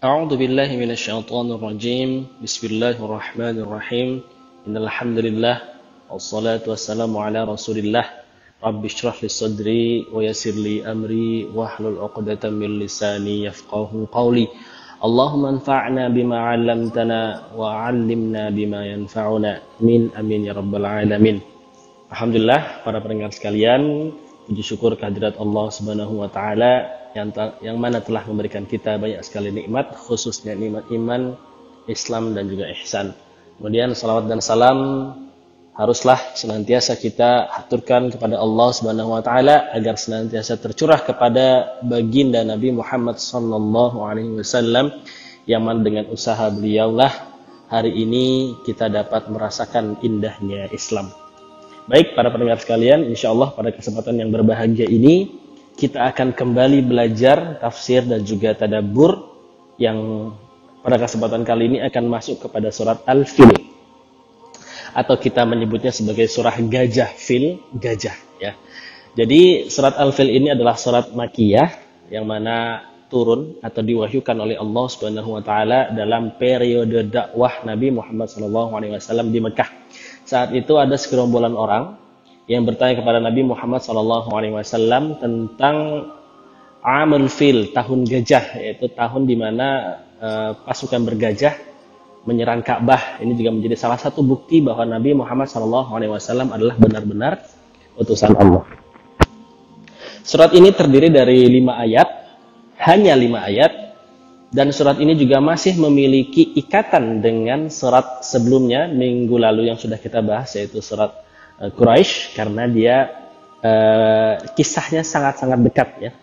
أعوذ بالله من الشيطان الرجيم بسم الله الرحمن الرحيم إن الحمد لله والصلاة والسلام على رسول الله رب اشرح لي صدري ويسر لي أمري واحلل عقدة من لساني يفقه قولي اللهم انفعنا بما علمتنا وعلمنا بما ينفعنا من أمين يا رب العالمين. Alhamdulillah, para pendengar sekalian, puji syukur kehadirat Allah Subhanahu wa taala yang mana telah memberikan kita banyak sekali nikmat, khususnya nikmat iman, Islam dan juga ihsan. Kemudian salawat dan salam haruslah senantiasa kita haturkan kepada Allah Subhanahu wa taala agar senantiasa tercurah kepada baginda Nabi Muhammad sallallahu alaihi wasallam yang mana dengan usaha beliaulah hari ini kita dapat merasakan indahnya Islam. Baik para pendengar sekalian, insya Allah pada kesempatan yang berbahagia ini kita akan kembali belajar tafsir dan juga tadabbur yang pada kesempatan kali ini akan masuk kepada surat Al-Fil atau kita menyebutnya sebagai surah gajah, fil, gajah ya. Jadi surat Al-Fil ini adalah surat Makkiyah yang mana turun atau diwahyukan oleh Allah Subhanahu wa taala dalam periode dakwah Nabi Muhammad SAW di Mekah. Saat itu ada segerombolan orang yang bertanya kepada Nabi Muhammad SAW tentang Amul Fil, tahun gajah, yaitu tahun di mana pasukan bergajah menyerang Ka'bah. Ini juga menjadi salah satu bukti bahwa Nabi Muhammad SAW adalah benar-benar utusan Allah. Surat ini terdiri dari 5 ayat, hanya 5 ayat. Dan surat ini juga masih memiliki ikatan dengan surat sebelumnya minggu lalu yang sudah kita bahas, yaitu surat Quraisy, karena dia kisahnya sangat-sangat dekat ya.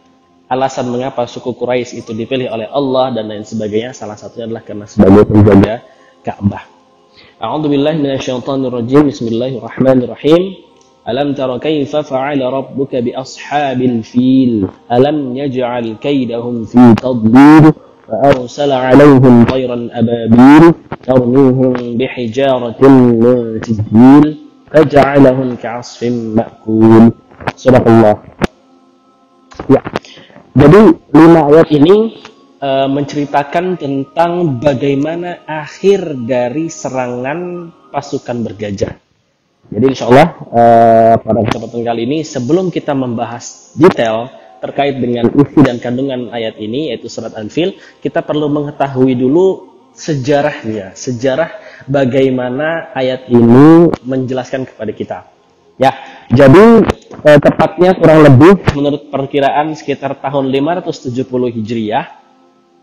Alasan mengapa suku Quraisy itu dipilih oleh Allah dan lain sebagainya, salah satunya adalah karena sebagai penjaga Ka'bah. A'udzubillahi minasyaitonirrajim. Bismillahirrahmanirrahim. Alam tara kaifa fa'ala rabbuka bi ashabil fil alam yaj'al kaidahum fi tadlil فأرسل عليهم طيرا أبابيل ترميهم بحجارة من سجيل فجعلهم كعصف مأكول. Surah Allah. Ya. Jadi 5 ayat ini menceritakan tentang bagaimana akhir dari serangan pasukan bergajah. Jadi insya Allah pada kesempatan kali ini sebelum kita membahas detail terkait dengan isi dan kandungan ayat ini, yaitu surat Al-Fil, kita perlu mengetahui dulu sejarahnya, sejarah bagaimana ayat ini menjelaskan kepada kita. Ya, jadi tepatnya kurang lebih menurut perkiraan sekitar tahun 570 Hijriah,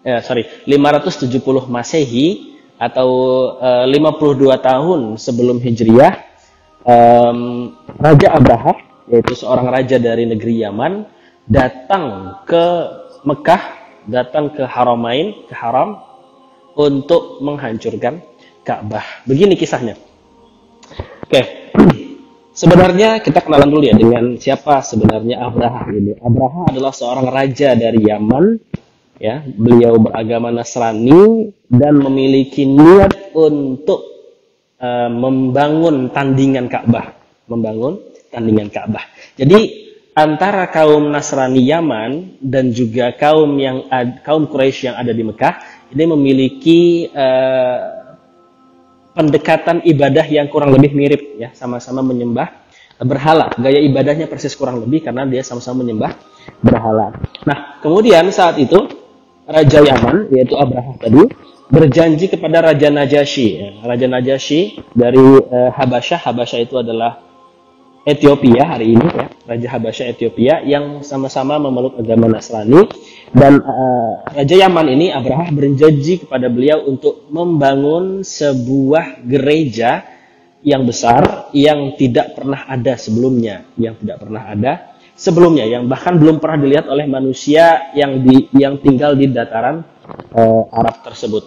570 Masehi atau 52 tahun sebelum Hijriah, Raja Abraha, yaitu seorang raja dari negeri Yaman, datang ke Mekah, datang ke Haramain, ke Haram untuk menghancurkan Ka'bah. Begini kisahnya. Oke. Sebenarnya kita kenalan dulu ya dengan siapa sebenarnya Abraha ini. Abraha adalah seorang raja dari Yaman ya. Beliau beragama Nasrani dan memiliki niat untuk membangun tandingan Ka'bah, Jadi antara kaum Nasrani Yaman dan juga kaum Quraisy yang ada di Mekah ini memiliki pendekatan ibadah yang kurang lebih mirip ya, sama-sama menyembah berhala. Gaya ibadahnya persis kurang lebih karena dia sama-sama menyembah berhala. Nah, kemudian saat itu Raja Yaman yaitu Abraha tadi berjanji kepada Raja Najasyi. Ya. Raja Najasyi dari Habasyah. Habasyah itu adalah Ethiopia hari ini ya, Raja Habasyah Ethiopia yang sama-sama memeluk agama Nasrani, dan Raja Yaman ini Abraha berjanji kepada beliau untuk membangun sebuah gereja yang besar yang tidak pernah ada sebelumnya, yang bahkan belum pernah dilihat oleh manusia yang tinggal di dataran Arab tersebut.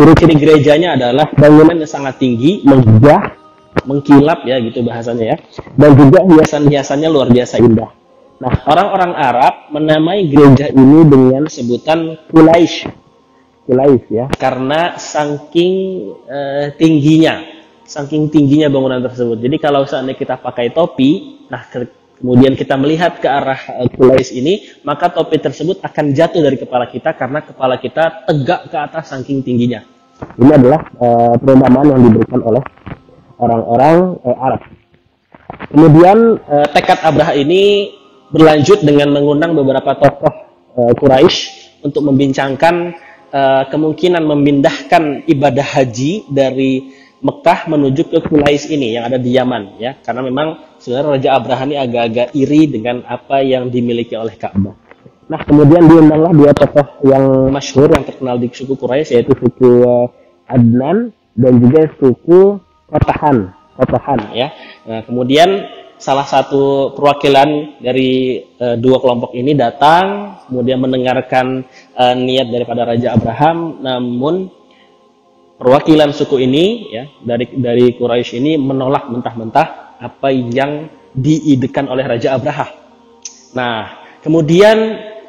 Ciri-ciri gerejanya adalah bangunan yang sangat tinggi, megah, mengkilap ya gitu bahasanya ya, dan juga hiasan-hiasannya luar biasa indah. Nah, orang-orang Arab menamai gereja ini dengan sebutan Qulaisy ya, karena saking tingginya bangunan tersebut. Jadi kalau seandainya kita pakai topi, nah kemudian kita melihat ke arah Quraisy ini, maka topi tersebut akan jatuh dari kepala kita karena kepala kita tegak ke atas saking tingginya. Ini adalah perumpamaan yang diberikan oleh orang-orang Arab. Kemudian tekad Abraha ini berlanjut dengan mengundang beberapa tokoh Quraisy untuk membincangkan kemungkinan memindahkan ibadah haji dari Mekah menuju ke Quraisy ini yang ada di Yaman, ya, karena memang sebenarnya Raja Abraha ini agak-agak iri dengan apa yang dimiliki oleh Ka'bah. Nah, kemudian diundanglah dua tokoh yang masyhur yang terkenal di suku Quraisy, yaitu suku Adnan dan juga suku Qatahan, ya. Nah, kemudian salah satu perwakilan dari dua kelompok ini datang, kemudian mendengarkan niat daripada Raja Abraham, namun perwakilan suku ini, ya, dari Quraisy ini menolak mentah-mentah apa yang diidekan oleh Raja Abraha. Nah, kemudian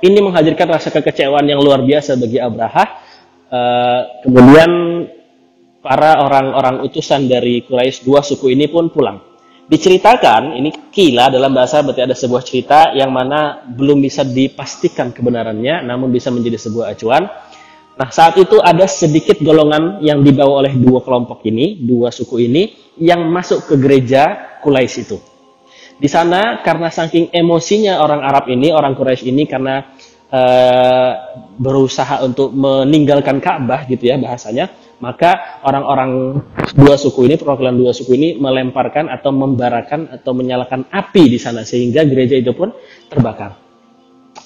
ini menghadirkan rasa kekecewaan yang luar biasa bagi Abraha. Kemudian para orang-orang utusan dari Quraisy, dua suku ini pun pulang. Diceritakan, ini kila dalam bahasa berarti ada sebuah cerita yang mana belum bisa dipastikan kebenarannya, namun bisa menjadi sebuah acuan. Nah, saat itu ada sedikit golongan yang dibawa oleh dua kelompok ini, dua suku ini, yang masuk ke gereja Quraisy itu. Di sana, karena saking emosinya orang Arab ini, orang Quraisy ini, karena berusaha untuk meninggalkan Ka'bah, gitu ya bahasanya, maka orang-orang dua suku ini, perwakilan dua suku ini, melemparkan atau membarakan atau menyalakan api di sana, sehingga gereja itu pun terbakar.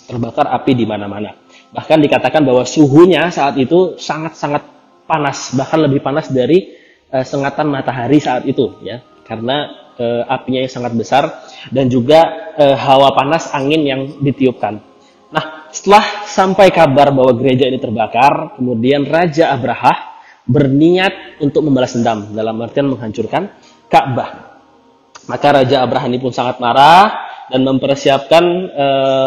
Terbakar api di mana-mana. Bahkan dikatakan bahwa suhunya saat itu sangat-sangat panas, bahkan lebih panas dari sengatan matahari saat itu, ya, karena apinya yang sangat besar dan juga hawa panas angin yang ditiupkan. Nah, setelah sampai kabar bahwa gereja ini terbakar, kemudian Raja Abraha berniat untuk membalas dendam, dalam artian menghancurkan Ka'bah. Maka Raja Abraha ini pun sangat marah dan mempersiapkan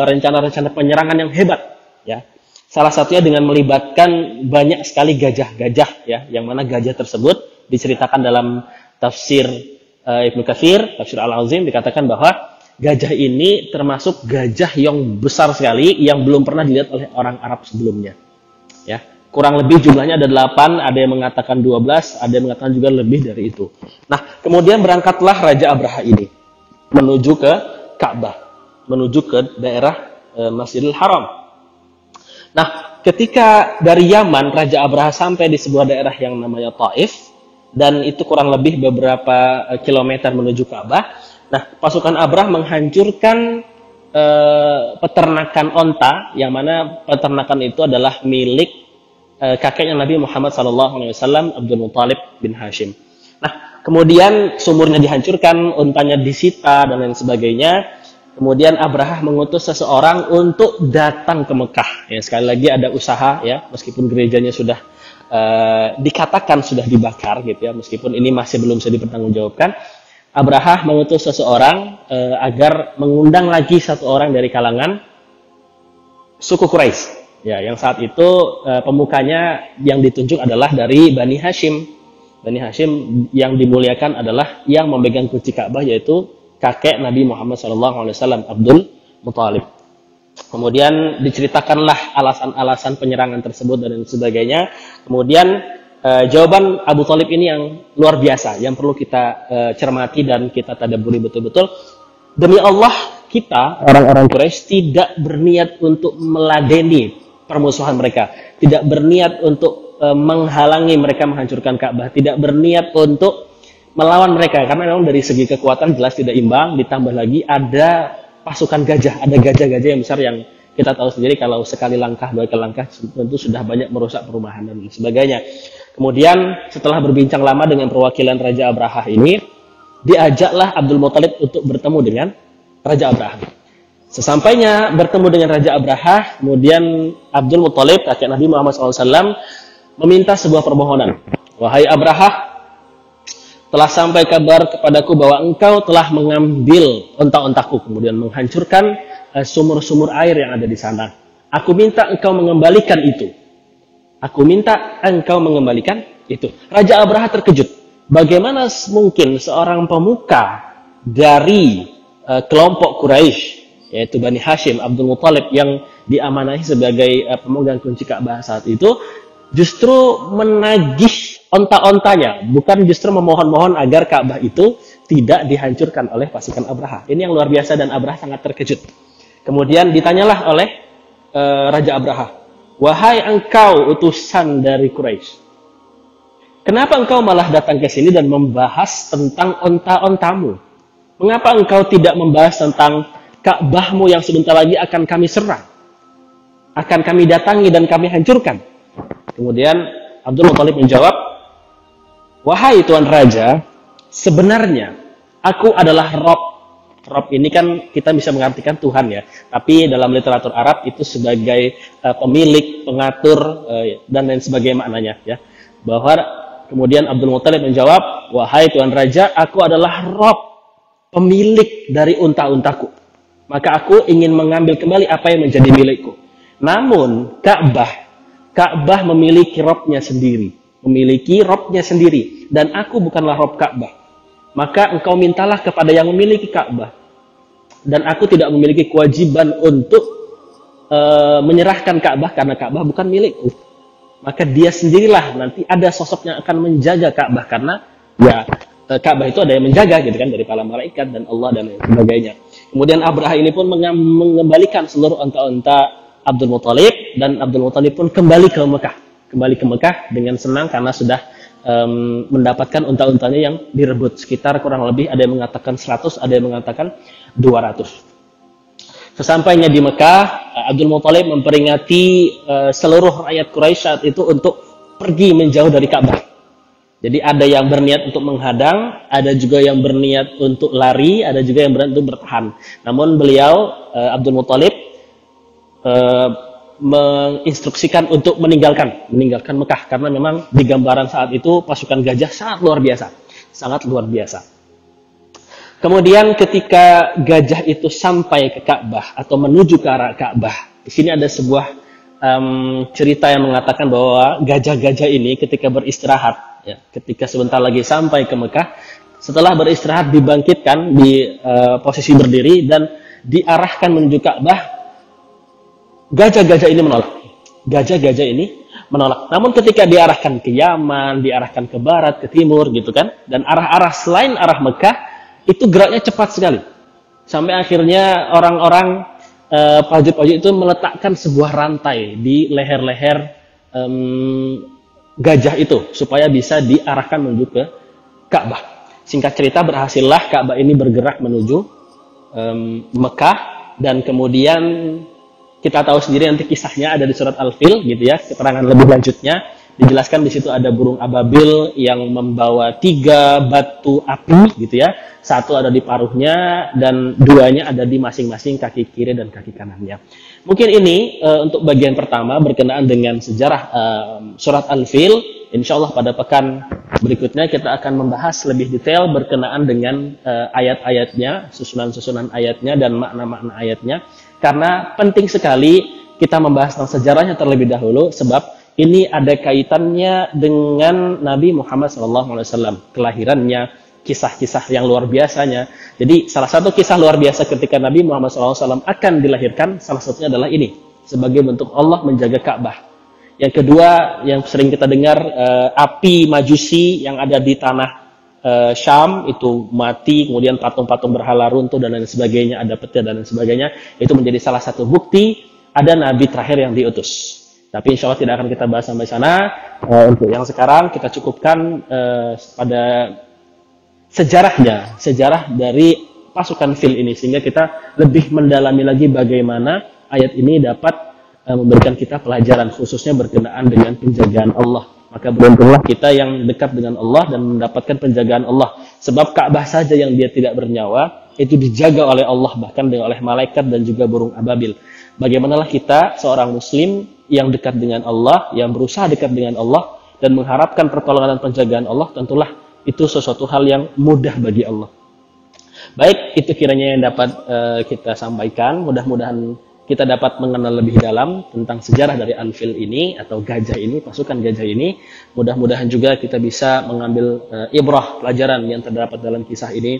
rencana-rencana penyerangan yang hebat, ya. Salah satunya dengan melibatkan banyak sekali gajah-gajah, ya, yang mana gajah tersebut diceritakan dalam tafsir Ibnu Katsir, tafsir Al-Azim, dikatakan bahwa gajah ini termasuk gajah yang besar sekali yang belum pernah dilihat oleh orang Arab sebelumnya, ya. Kurang lebih jumlahnya ada 8, ada yang mengatakan 12, ada yang mengatakan juga lebih dari itu. Nah, kemudian berangkatlah Raja Abraha ini menuju ke Ka'bah, menuju ke daerah Masjidil Haram. Nah, ketika dari Yaman, Raja Abraha sampai di sebuah daerah yang namanya Taif, dan itu kurang lebih beberapa kilometer menuju Ka'bah. Nah, pasukan Abraha menghancurkan peternakan onta, yang mana peternakan itu adalah milik kakeknya Nabi Muhammad SAW, Abdul Muthalib bin Hashim. Nah, kemudian sumurnya dihancurkan, untanya disita, dan lain sebagainya. Kemudian Abraha mengutus seseorang untuk datang ke Mekah. Ya, sekali lagi ada usaha, ya, meskipun gerejanya sudah dikatakan sudah dibakar, gitu ya, meskipun ini masih belum bisa dipertanggungjawabkan. Abraha mengutus seseorang agar mengundang lagi satu orang dari kalangan suku Quraisy, ya, yang saat itu pemukanya yang ditunjuk adalah dari Bani Hashim. Bani Hashim yang dimuliakan adalah yang memegang kunci Ka'bah, yaitu kakek Nabi Muhammad SAW, Abdul Muthalib. Kemudian diceritakanlah alasan-alasan penyerangan tersebut dan sebagainya. Kemudian jawaban Abu Thalib ini yang luar biasa, yang perlu kita cermati dan kita tadabburi betul-betul. Demi Allah, kita orang-orang Quraisy tidak berniat untuk meladeni permusuhan mereka, tidak berniat untuk menghalangi mereka menghancurkan Ka'bah, tidak berniat untuk melawan mereka, karena memang dari segi kekuatan jelas tidak imbang, ditambah lagi ada pasukan gajah, ada gajah-gajah yang besar yang kita tahu sendiri kalau sekali langkah, dua kali langkah tentu sudah banyak merusak perumahan dan sebagainya. Kemudian setelah berbincang lama dengan perwakilan Raja Abraha ini, diajaklah Abdul Muthalib untuk bertemu dengan Raja Abraha. Sesampainya bertemu dengan Raja Abraha, kemudian Abdul Muthalib, kakek Nabi Muhammad SAW, meminta sebuah permohonan. Wahai Abraha, telah sampai kabar kepadaku bahwa engkau telah mengambil onta-ontaku, kemudian menghancurkan sumur-sumur air yang ada di sana. Aku minta engkau mengembalikan itu. Aku minta engkau mengembalikan itu. Raja Abraha terkejut. Bagaimana mungkin seorang pemuka dari kelompok Quraisy, yaitu Bani Hashim, Abdul Muthalib yang diamanahi sebagai pemegang kunci Ka'bah saat itu, justru menagih onta-ontanya, bukan justru memohon-mohon agar Ka'bah itu tidak dihancurkan oleh pasukan Abraha. Ini yang luar biasa dan Abraha sangat terkejut. Kemudian ditanyalah oleh Raja Abraha, "Wahai engkau utusan dari Quraisy, kenapa engkau malah datang ke sini dan membahas tentang onta-ontamu? Mengapa engkau tidak membahas tentang Ka'bahmu yang sebentar lagi akan kami serang? Akan kami datangi dan kami hancurkan?" Kemudian Abdul Muthalib menjawab, "Wahai Tuan Raja, sebenarnya aku adalah Rob." Rob ini kan kita bisa mengartikan Tuhan ya, tapi dalam literatur Arab itu sebagai pemilik, pengatur, dan lain sebagainya maknanya ya. Bahwa kemudian Abdul Muthalib menjawab, "Wahai Tuan Raja, aku adalah Rob, pemilik dari unta-untaku. Maka aku ingin mengambil kembali apa yang menjadi milikku. Namun Ka'bah memiliki Robnya sendiri, dan aku bukanlah Rob Ka'bah. Maka engkau mintalah kepada yang memiliki Ka'bah, dan aku tidak memiliki kewajiban untuk menyerahkan Ka'bah karena Ka'bah bukan milikku. Maka dia sendirilah nanti ada sosok yang akan menjaga Ka'bah, karena ya Ka'bah itu ada yang menjaga gitu kan, dari para malaikat dan Allah dan lain sebagainya." Kemudian Abraha ini pun mengembalikan seluruh onta-onta Abdul Muthalib, dan Abdul Muthalib pun kembali ke Mekah dengan senang karena sudah mendapatkan unta-untanya yang direbut, sekitar kurang lebih ada yang mengatakan 100, ada yang mengatakan 200. Sesampainya di Mekah, Abdul Muthalib memperingati seluruh rakyat Quraisy saat itu untuk pergi menjauh dari Ka'bah. Jadi ada yang berniat untuk menghadang, ada juga yang berniat untuk lari, ada juga yang berniat untuk bertahan. Namun beliau, Abdul Muthalib, menginstruksikan untuk meninggalkan Mekah, karena memang di gambaran saat itu pasukan gajah sangat luar biasa. Kemudian ketika gajah itu sampai ke Ka'bah atau menuju ke arah Ka'bah, di sini ada sebuah cerita yang mengatakan bahwa gajah-gajah ini ketika beristirahat, ya, ketika sebentar lagi sampai ke Mekah, setelah beristirahat dibangkitkan di posisi berdiri dan diarahkan menuju Ka'bah. Gajah-gajah ini menolak. Namun ketika diarahkan ke Yaman, diarahkan ke barat, ke timur gitu kan, dan arah-arah selain arah Mekah itu geraknya cepat sekali. Sampai akhirnya orang-orang prajurit-prajurit itu meletakkan sebuah rantai di leher-leher gajah itu supaya bisa diarahkan menuju ke Ka'bah. Singkat cerita, berhasillah Ka'bah ini bergerak menuju Mekah, dan kemudian kita tahu sendiri nanti kisahnya ada di surat Al-Fil gitu ya, keterangan lebih lanjutnya dijelaskan. Di situ ada burung ababil yang membawa 3 batu api gitu ya, 1 ada di paruhnya dan 2-nya ada di masing-masing kaki kiri dan kaki kanannya. Mungkin ini untuk bagian pertama berkenaan dengan sejarah surat Al-Fil. Insya Allah pada pekan berikutnya kita akan membahas lebih detail berkenaan dengan ayat-ayatnya, susunan-susunan ayatnya dan makna-makna ayatnya. Karena penting sekali kita membahas tentang sejarahnya terlebih dahulu, sebab ini ada kaitannya dengan Nabi Muhammad SAW, kelahirannya, kisah-kisah yang luar biasanya. Jadi salah satu kisah luar biasa ketika Nabi Muhammad SAW akan dilahirkan, salah satunya adalah ini, sebagai bentuk Allah menjaga Ka'bah. Yang kedua, yang sering kita dengar, api majusi yang ada di tanah Syam itu mati, kemudian patung-patung berhala runtuh dan lain sebagainya, ada petir dan lain sebagainya. Itu menjadi salah satu bukti ada nabi terakhir yang diutus. Tapi insya Allah tidak akan kita bahas sampai sana. Untuk yang sekarang kita cukupkan pada sejarah dari pasukan Fil ini, sehingga kita lebih mendalami lagi bagaimana ayat ini dapat memberikan kita pelajaran khususnya berkenaan dengan penjagaan Allah. Maka beruntunglah kita yang dekat dengan Allah dan mendapatkan penjagaan Allah. Sebab Ka'bah saja yang dia tidak bernyawa, itu dijaga oleh Allah, bahkan oleh malaikat dan juga burung ababil. Bagaimanalah kita seorang muslim yang dekat dengan Allah, yang berusaha dekat dengan Allah, dan mengharapkan pertolongan dan penjagaan Allah, tentulah itu sesuatu hal yang mudah bagi Allah. Baik, itu kiranya yang dapat kita sampaikan. Mudah-mudahan kita dapat mengenal lebih dalam tentang sejarah dari Al-Fil ini atau gajah ini, pasukan gajah ini. Mudah-mudahan juga kita bisa mengambil ibrah, pelajaran yang terdapat dalam kisah ini.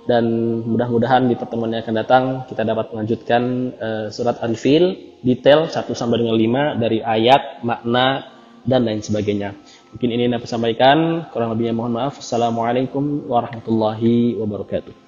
dan mudah-mudahan di pertemuan yang akan datang kita dapat melanjutkan surat Al-Fil detail 1 sampai dengan 5 dari ayat, makna dan lain sebagainya. Mungkin ini yang dapat saya sampaikan, kurang lebihnya mohon maaf. Assalamualaikum warahmatullahi wabarakatuh.